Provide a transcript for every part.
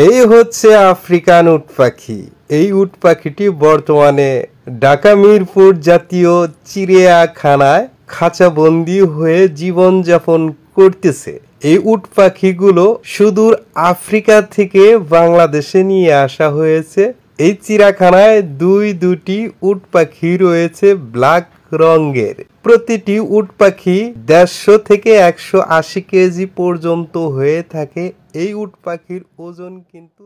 এই হচ্ছে আফ্রিকান উট পাখি। এই উট পাখিটি বর্তমানে ঢাকা মিরপুর জাতীয় চিড়িয়াখানায় খাঁচাবন্দি হয়ে জীবনযাপন করতেছে। এই উট পাখিগুলো সুদূর আফ্রিকা থেকে বাংলাদেশে নিয়ে আসা হয়েছে। এই চিড়িয়াখানায় দুটি উট পাখি রয়েছে ব্ল্যাক রঙের। প্রতিটি উট পাখি 150 থেকে 180 কেজি পর্যন্ত হয়ে থাকে। এই উট পাখির ওজন কিন্তু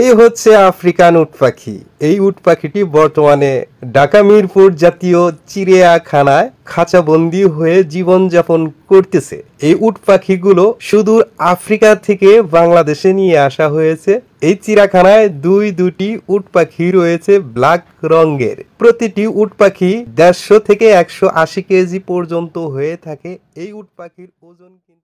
এই হচ্ছে আফ্রিকান উট পাখি। এই উট পাখিটি বর্তমানে ঢাকা মিরপুর জাতীয় চিড়িয়াখানায় খাঁচাবন্দি হয়ে জীবনযাপন করতেছে। এই উট পাখিগুলো সুদূর আফ্রিকা থেকে বাংলাদেশে নিয়ে আসা হয়েছে। এই চিড়িয়াখানায় দুটি উট পাখি রয়েছে ব্ল্যাক রঙের। প্রতিটি উট পাখি 150 থেকে 180 কেজি পর্যন্ত হয়ে থাকে। এই উট পাখির ওজন কিন্তু